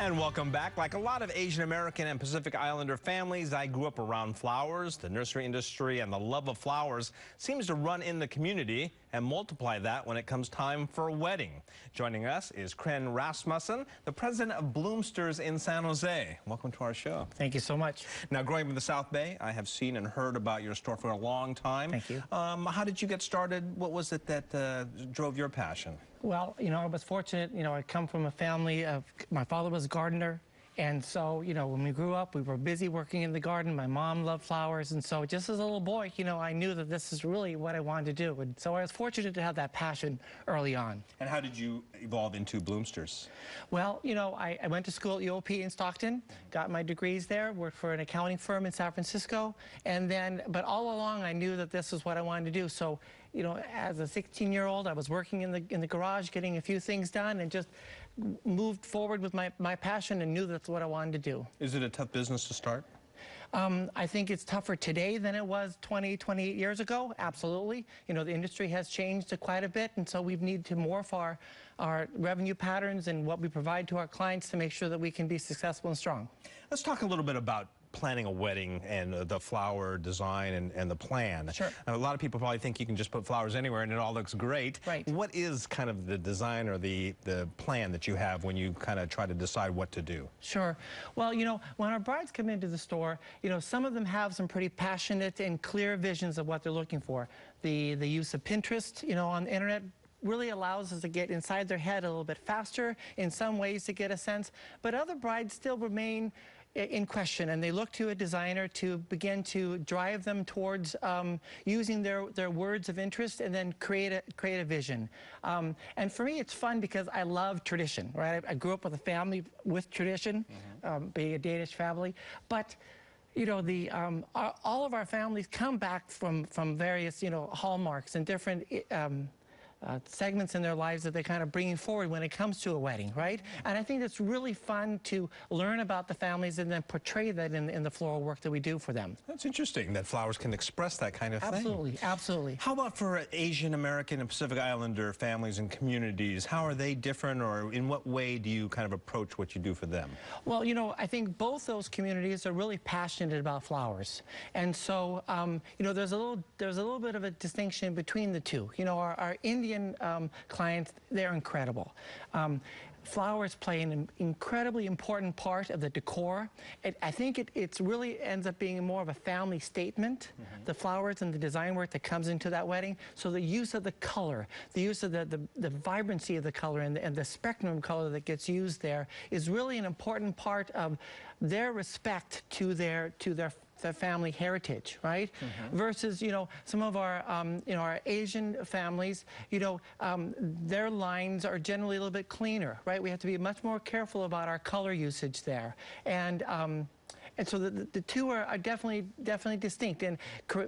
And welcome back. Like a lot of Asian American and Pacific Islander families, I grew up around flowers. The nursery industry and the love of flowers seems to run in the community and multiply that when it comes time for a wedding. Joining us is Kren Rasmussem, the president of Bloomsters in San Jose. Welcome to our show. Thank you so much. Now, growing up in the South Bay, I have seen and heard about your store for a long time. Thank you. How did you get started? What was it that drove your passion? Well, I was fortunate. I come from a family of, my father was a gardener. And so, when we grew up, we were busy working in the garden. My mom loved flowers. And so just as a little boy, I knew that this is really what I wanted to do. And so I was fortunate to have that passion early on. And how did you evolve into Bloomsters? Well, I went to school at UOP in Stockton, got my degrees there, worked for an accounting firm in San Francisco. And then, but all along, I knew that this is what I wanted to do. So, as a 16-year-old, I was working in the garage, getting a few things done, and just moved forward with my passion and knew that's what I wanted to do. Is it a tough business to start? I think it's tougher today than it was 28 years ago. Absolutely. The industry has changed quite a bit, and so we need to morph our revenue patterns and what we provide to our clients to make sure that we can be successful and strong. Let's talk a little bit about planning a wedding and the flower design and the plan. Sure. A lot of people probably think you can just put flowers anywhere and it all looks great. Right. What is kind of the design or the plan that you have when you kind of try to decide what to do? Sure. Well, when our brides come into the store, some of them have some pretty passionate and clear visions of what they're looking for. The use of Pinterest, on the internet, really allows us to get inside their head a little bit faster in some ways to get a sense, but other brides still remain in question, and they look to a designer to begin to drive them towards using their words of interest and then create a vision. And for me, it's fun because I love tradition, right? I grew up with a family with tradition, being a Danish family, but all of our families come back from various hallmarks and different segments in their lives that they're kind of bringing forward when it comes to a wedding, right? And I think it's really fun to learn about the families and then portray that in the floral work that we do for them. That's interesting that flowers can express that kind of thing. Absolutely, absolutely. How about for Asian American and Pacific Islander families and communities? How are they different, or in what way do you kind of approach what you do for them? Well, I think both those communities are really passionate about flowers. And so, there's a little bit of a distinction between the two. Our Indian clients, they're incredible. Flowers play an incredibly important part of the decor. I think it really ends up being more of a family statement, the flowers and the design work that comes into that wedding. So the use of the color, the use of the vibrancy of the color and the spectrum of color that gets used there is really an important part of their respect to their family heritage, right? Versus, some of our, our Asian families, their lines are generally a little bit cleaner, right? We have to be much more careful about our color usage there. And so the two are definitely distinct. And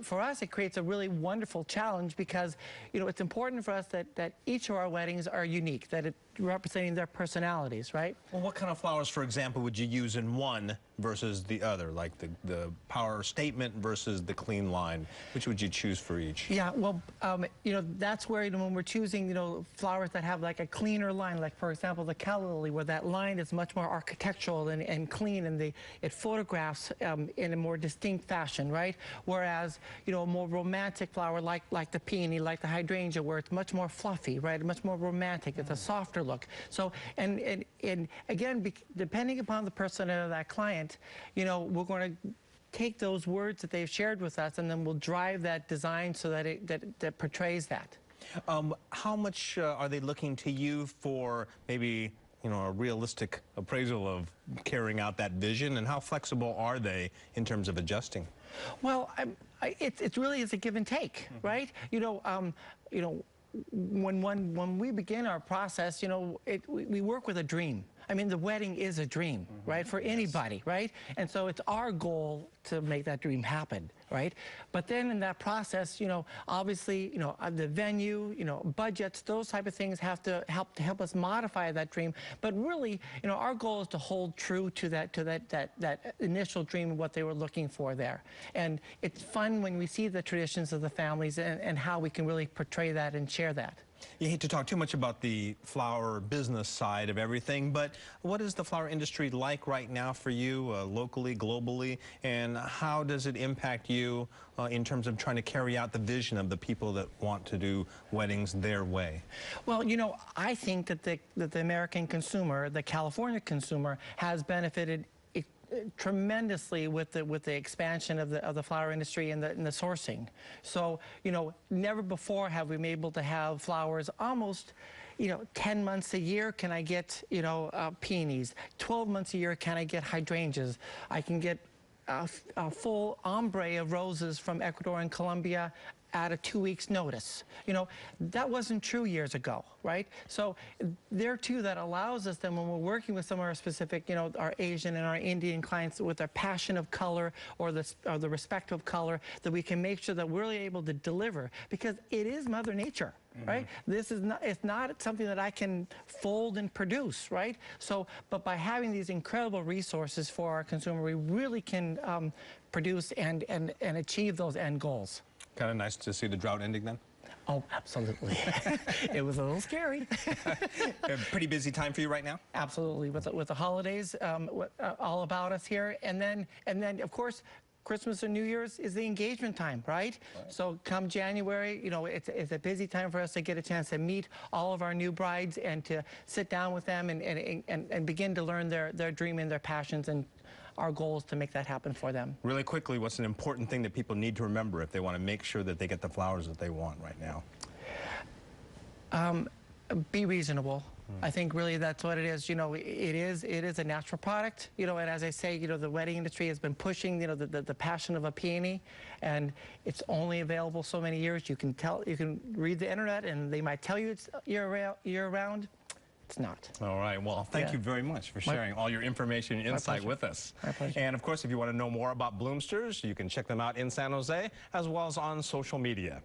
for us, it creates a really wonderful challenge because, it's important for us that each of our weddings are unique, that it's representing their personalities, right? Well, what kind of flowers, for example, would you use in one versus the other, like the power statement versus the clean line? Which would you choose for each? Yeah, well, that's where, when we're choosing, flowers that have like a cleaner line, like, for example, the calla lily, where that line is much more architectural and clean, and it photographs in a more distinct fashion, right? Whereas, a more romantic flower like the peony, like the hydrangea, where it's much more fluffy, right? Much more romantic. It's a softer look. So, and again, depending upon the personality of that client, we're going to take those words that they've shared with us, and then we'll drive that design so that that portrays that. How much are they looking to you for maybe a realistic appraisal of carrying out that vision, and how flexible are they in terms of adjusting? Well, it's really a give and take, right? When we begin our process, we work with a dream. I mean, the wedding is a dream, right, for anybody, right? And so it's our goal to make that dream happen, right? But then in that process, obviously, the venue, budgets, those type of things have to help us modify that dream. But really, our goal is to hold true to that initial dream of what they were looking for there. And it's fun when we see the traditions of the families and how we can really portray that and share that. You hate to talk too much about the flower business side of everything, but what is the flower industry like right now for you, locally, globally, and how does it impact you in terms of trying to carry out the vision of the people that want to do weddings their way? Well, you know, I think that the American consumer, the California consumer, has benefited tremendously with the expansion of the flower industry and the sourcing. So, you know, never before have we been able to have flowers almost, you know, 10 months a year can I get, you know, peonies. 12 months a year can I get hydrangeas. I can get a full ombre of roses from Ecuador and Colombia at a 2 weeks notice. You know, that wasn't true years ago, right? So there too, that allows us then when we're working with some of our specific, you know, our Asian and our Indian clients with their passion of color or the respect of color, that we can make sure that we're really able to deliver, because it is Mother Nature. Right? This is not, it's not something that I can fold and produce, right? So, but by having these incredible resources for our consumer, we really can produce and achieve those end goals. Kind of nice to see the drought ending then? Oh, absolutely. It was a little scary. A pretty busy time for you right now? Absolutely, with the holidays all about us here, and then of course, Christmas and New Year's is the engagement time, right? So come January, you know, it's a busy time for us to get a chance to meet all of our new brides and to sit down with them and begin to learn their dream and their passions and our goal is to make that happen for them. Really quickly, what's an important thing that people need to remember if they want to make sure that they get the flowers that they want right now? Be reasonable. I think really that's what it is. You know, it is a natural product. You know, and as I say, you know, the wedding industry has been pushing, you know, the passion of a peony, and it's only available so many years. You can read the internet, and they might tell you it's year round. It's not. All right. Well, thank you very much for sharing all your information and insight with us. My pleasure. And of course, if you want to know more about Bloomsters, you can check them out in San Jose as well as on social media.